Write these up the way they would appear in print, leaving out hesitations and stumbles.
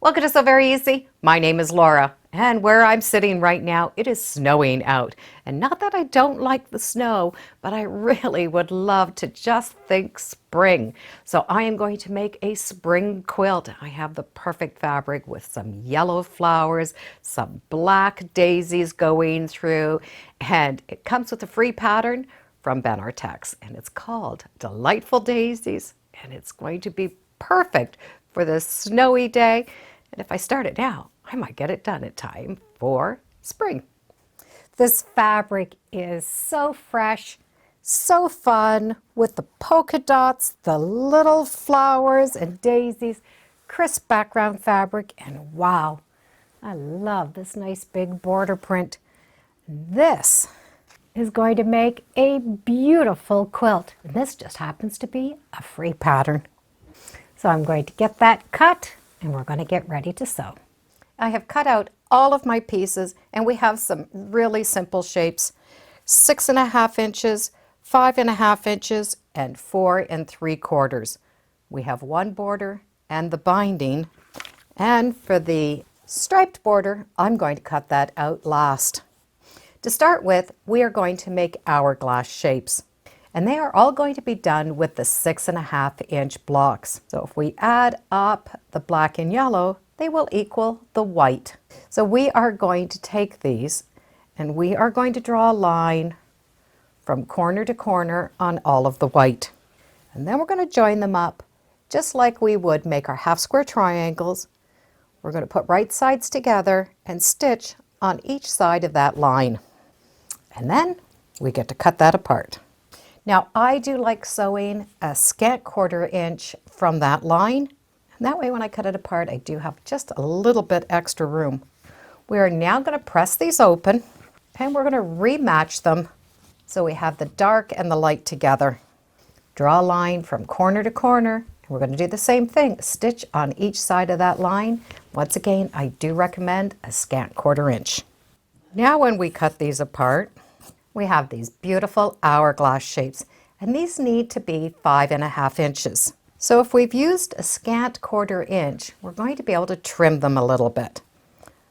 Welcome to So Very Easy. My name is Laura, and where I'm sitting right now, it is snowing out. And not that I don't like the snow, but I really would love to just think spring. So I am going to make a spring quilt. I have the perfect fabric with some yellow flowers, some black daisies going through, and it comes with a free pattern from Ben Artex, and it's called Delightful Daisies, and it's going to be perfect for this snowy day. And if I start it now, I might get it done in time for spring. This fabric is so fresh, so fun with the polka dots, the little flowers and daisies, crisp background fabric, and wow, I love this nice big border print. This is going to make a beautiful quilt. And this just happens to be a free pattern. So I'm going to get that cut and we're going to get ready to sew. I have cut out all of my pieces and we have some really simple shapes. 6.5 inches, 5.5 inches, and 4 3/4. We have one border and the binding. And for the striped border, I'm going to cut that out last. To start with, we are going to make hourglass shapes. And they are all going to be done with the 6.5 inch blocks. So if we add up the black and yellow, they will equal the white. So we are going to take these and we are going to draw a line from corner to corner on all of the white. And then we're going to join them up just like we would make our half square triangles. We're going to put right sides together and stitch on each side of that line. And then we get to cut that apart. Now I do like sewing a scant 1/4 inch from that line. And that way when I cut it apart, I do have just a little bit extra room. We are now going to press these open and we're going to rematch them so we have the dark and the light together. Draw a line from corner to corner and we're going to do the same thing. Stitch on each side of that line. Once again, I do recommend a scant 1/4 inch. Now when we cut these apart, we have these beautiful hourglass shapes, and these need to be 5.5 inches. So if we've used a scant 1/4 inch, we're going to be able to trim them a little bit.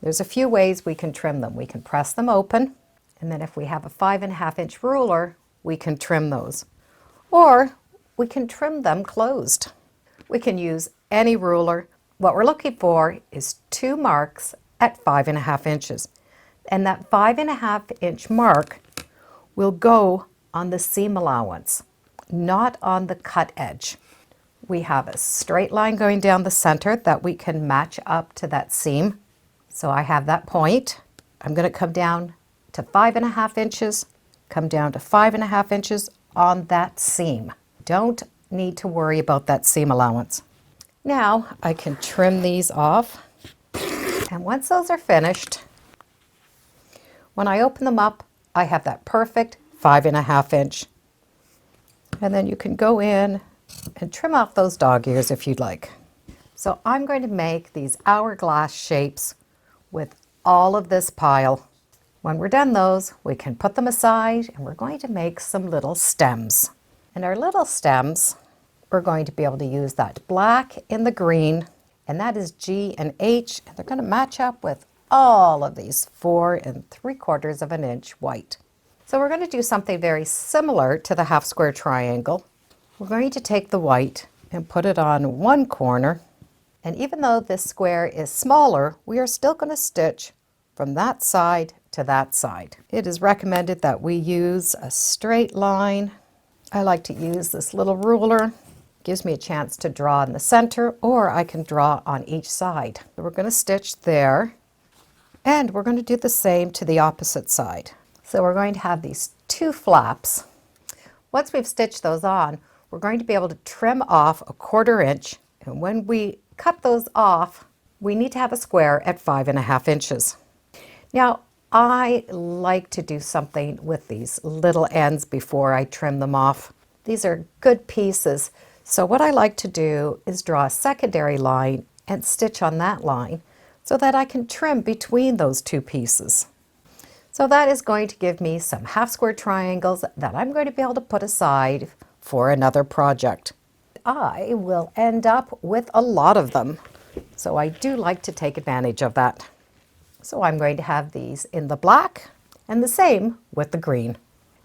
There's a few ways we can trim them. We can press them open, and then if we have a 5.5 inch ruler, we can trim those. Or we can trim them closed. We can use any ruler. What we're looking for is 2 marks at 5.5 inches. And that 5.5 inch mark will go on the seam allowance, not on the cut edge. We have a straight line going down the center that we can match up to that seam. So I have that point. I'm going to come down to 5.5 inches, come down to 5.5 inches on that seam. Don't need to worry about that seam allowance. Now I can trim these off. And once those are finished, when I open them up, I have that perfect 5.5 inch. And then you can go in and trim off those dog ears if you'd like. So I'm going to make these hourglass shapes with all of this pile. When we're done those, we can put them aside and we're going to make some little stems. And our little stems, we're going to be able to use that black in the green, and that is G and H, and they're going to match up with all of these 4 3/4 inch white. So we're going to do something very similar to the half square triangle. We're going to take the white and put it on one corner, and even though this square is smaller, we are still going to stitch from that side to that side. It is recommended that we use a straight line. I like to use this little ruler. It gives me a chance to draw in the center, or I can draw on each side. So we're going to stitch there. And we're going to do the same to the opposite side. So we're going to have these 2 flaps. Once we've stitched those on, we're going to be able to trim off a 1/4 inch. And when we cut those off, we need to have a square at 5.5 inches. Now, I like to do something with these little ends before I trim them off. These are good pieces. So what I like to do is draw a secondary line and stitch on that line, so that I can trim between those 2 pieces. So that is going to give me some half square triangles that I'm going to be able to put aside for another project. I will end up with a lot of them. So I do like to take advantage of that. So I'm going to have these in the black and the same with the green.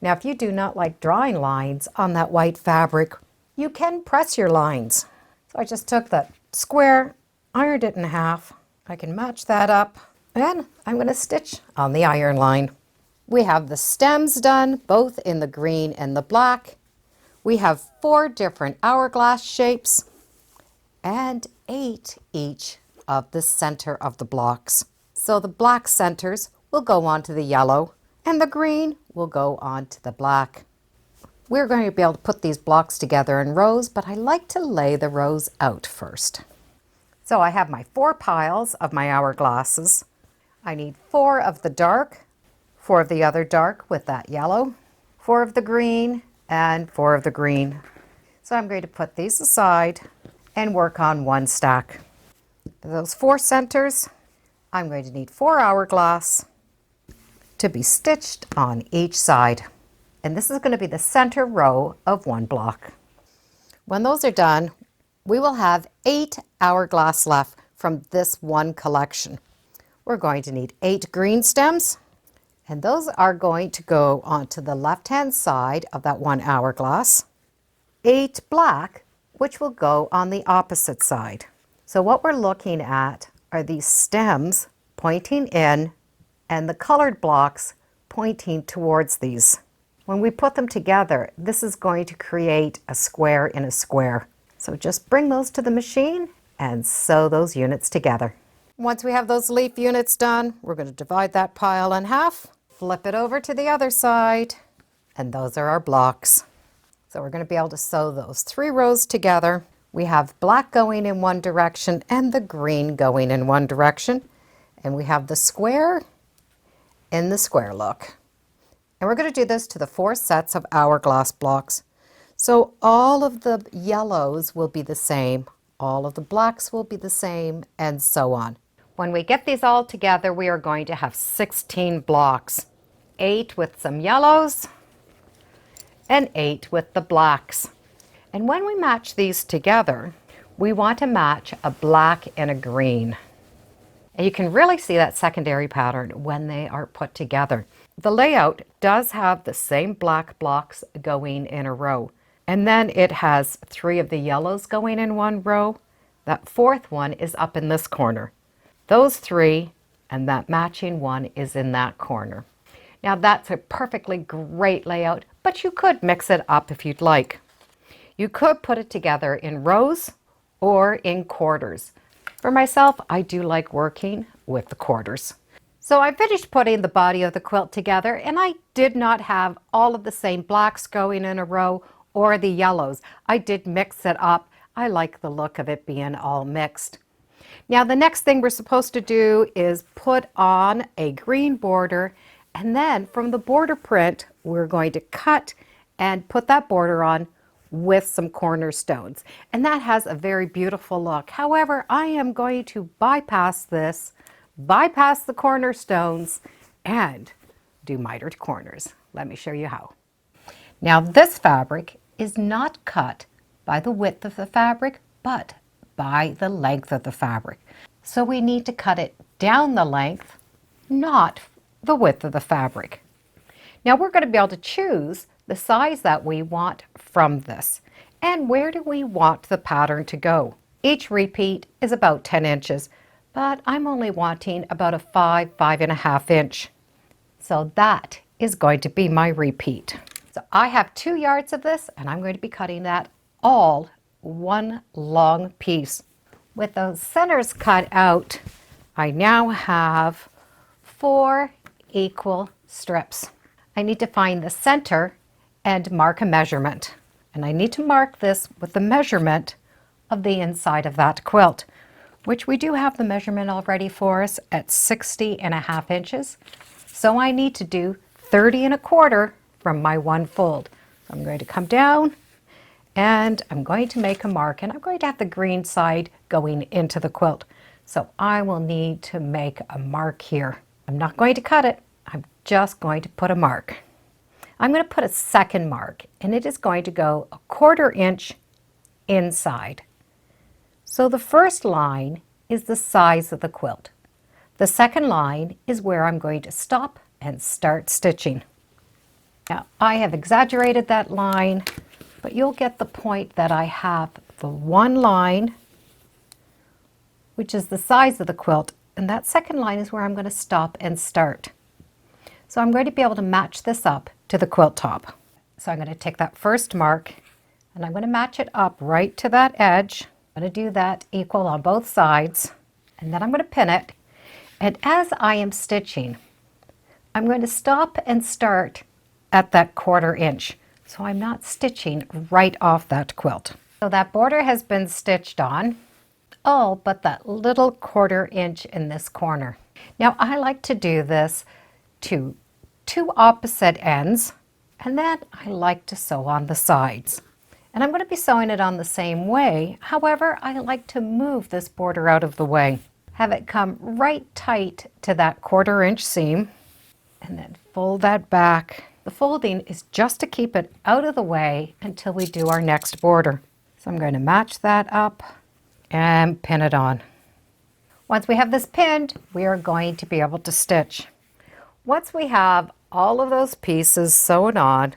Now, if you do not like drawing lines on that white fabric, you can press your lines. So I just took that square, ironed it in half. I can match that up, and I'm going to stitch on the iron line. We have the stems done, both in the green and the black. We have 4 different hourglass shapes and 8 each of the center of the blocks. So the black centers will go onto the yellow and the green will go onto the black. We're going to be able to put these blocks together in rows, but I like to lay the rows out first. So I have my 4 piles of my hourglasses. I need 4 of the dark, 4 of the other dark with that yellow, 4 of the green, and 4 of the green. So I'm going to put these aside and work on one stack. For those 4 centers, I'm going to need 4 hourglass to be stitched on each side. And this is going to be the center row of one block. When those are done, we will have 8 hourglass left from this one collection. We're going to need 8 green stems, and those are going to go onto the left-hand side of that one hourglass. 8 black, which will go on the opposite side. So what we're looking at are these stems pointing in and the colored blocks pointing towards these. When we put them together, this is going to create a square in a square. So just bring those to the machine and sew those units together. Once we have those leaf units done, we're going to divide that pile in half, flip it over to the other side, and those are our blocks. So we're going to be able to sew those 3 rows together. We have black going in one direction and the green going in one direction. And we have the square in the square look. And we're going to do this to the 4 sets of hourglass blocks. So all of the yellows will be the same, all of the blacks will be the same, and so on. When we get these all together, we are going to have 16 blocks, 8 with some yellows and 8 with the blacks. And when we match these together, we want to match a black and a green. And you can really see that secondary pattern when they are put together. The layout does have the same black blocks going in a row. And then it has 3 of the yellows going in one row. That 4th one is up in this corner. Those 3 and that matching one is in that corner. Now that's a perfectly great layout, but you could mix it up if you'd like. You could put it together in rows or in quarters. For myself, I do like working with the quarters. So I finished putting the body of the quilt together, and I did not have all of the same blacks going in a row or the yellows. I did mix it up. I like the look of it being all mixed. Now the next thing we're supposed to do is put on a green border, and then from the border print we're going to cut and put that border on with some cornerstones. And that has a very beautiful look. However, I am going to bypass this, bypass the cornerstones, and do mitered corners. Let me show you how. Now this fabric is not cut by the width of the fabric, but by the length of the fabric. So we need to cut it down the length, not the width of the fabric. Now we're going to be able to choose the size that we want from this. And where do we want the pattern to go? Each repeat is about 10 inches, but I'm only wanting about a 5.5 inch. So that is going to be my repeat. So I have 2 yards of this, and I'm going to be cutting that all one long piece. With those centers cut out, I now have 4 equal strips. I need to find the center and mark a measurement. And I need to mark this with the measurement of the inside of that quilt, which we do have the measurement already for us at 60.5 inches. So I need to do 30.25 from my one fold. So I'm going to come down and I'm going to make a mark, and I'm going to have the green side going into the quilt. So I will need to make a mark here. I'm not going to cut it, I'm just going to put a mark. I'm going to put a second mark, and it is going to go 1/4 inch inside. So the first line is the size of the quilt. The second line is where I'm going to stop and start stitching. Now, I have exaggerated that line, but you'll get the point that I have the one line, which is the size of the quilt, and that second line is where I'm going to stop and start. So I'm going to be able to match this up to the quilt top. So I'm going to take that first mark and I'm going to match it up right to that edge. I'm going to do that equal on both sides, and then I'm going to pin it. And as I am stitching, I'm going to stop and start at that 1/4 inch. So I'm not stitching right off that quilt. So that border has been stitched on, all but that little 1/4 inch in this corner. Now I like to do this to 2 opposite ends, and then I like to sew on the sides. And I'm going to be sewing it on the same way. However, I like to move this border out of the way. Have it come right tight to that 1/4 inch seam, and then fold that back. The folding is just to keep it out of the way until we do our next border. So I'm going to match that up and pin it on. Once we have this pinned, we are going to be able to stitch. Once we have all of those pieces sewn on,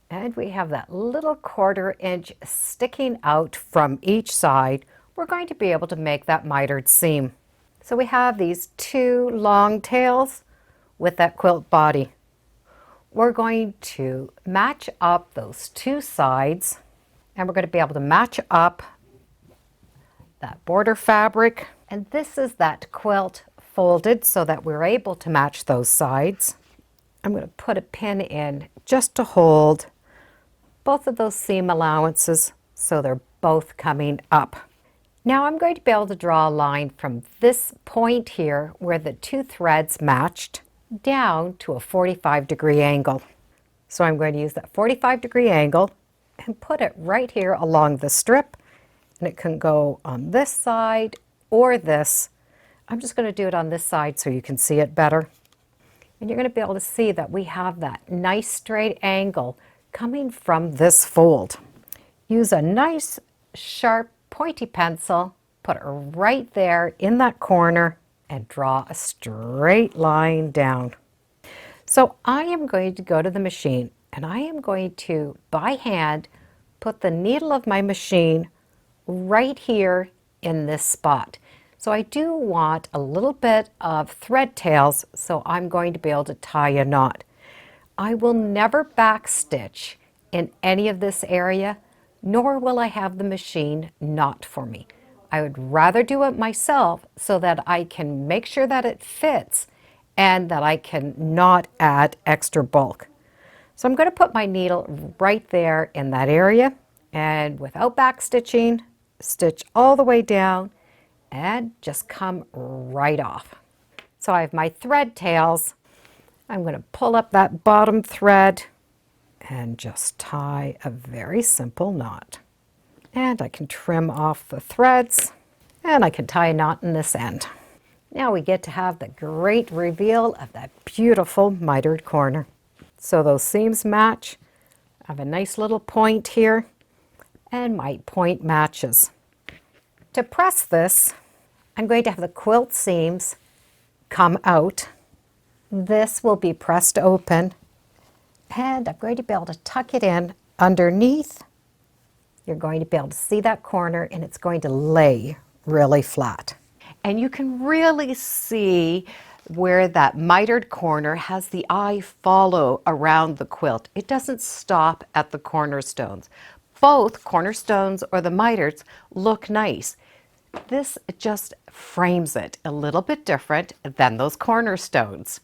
and we have that little 1/4 inch sticking out from each side, we're going to be able to make that mitered seam. So we have these 2 long tails with that quilt body. We're going to match up those 2 sides, and we're going to be able to match up that border fabric. And this is that quilt folded so that we're able to match those sides. I'm going to put a pin in just to hold both of those seam allowances so they're both coming up. Now I'm going to be able to draw a line from this point here where the 2 threads matched down to a 45-degree angle. So I'm going to use that 45-degree angle and put it right here along the strip, and it can go on this side or this. I'm just going to do it on this side so you can see it better. And you're going to be able to see that we have that nice straight angle coming from this fold. Use a nice sharp pointy pencil, put it right there in that corner, and draw a straight line down. So I am going to go to the machine and I am going to, by hand, put the needle of my machine right here in this spot. So I do want a little bit of thread tails, so I'm going to be able to tie a knot. I will never backstitch in any of this area, nor will I have the machine knot for me. I would rather do it myself so that I can make sure that it fits and that I can not add extra bulk. So I'm going to put my needle right there in that area, and without backstitching, stitch all the way down and just come right off. So I have my thread tails. I'm going to pull up that bottom thread and just tie a very simple knot. And I can trim off the threads, and I can tie a knot in this end. Now we get to have the great reveal of that beautiful mitered corner. So those seams match. I have a nice little point here, and my point matches. To press this, I'm going to have the quilt seams come out. This will be pressed open, and I'm going to be able to tuck it in underneath. You're going to be able to see that corner, and it's going to lay really flat. And you can really see where that mitered corner has the eye follow around the quilt. It doesn't stop at the cornerstones. Both cornerstones or the miters look nice. This just frames it a little bit different than those cornerstones.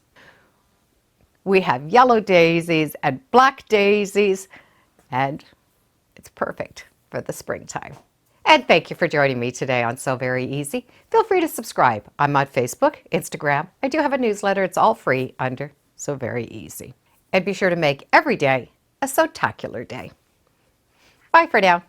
We have yellow daisies and black daisies, and it's perfect for the springtime. And thank you for joining me today on Sew Very Easy. Feel free to subscribe. I'm on Facebook, Instagram. I do have a newsletter. It's all free under Sew Very Easy. And be sure to make every day a Sewtacular day. Bye for now.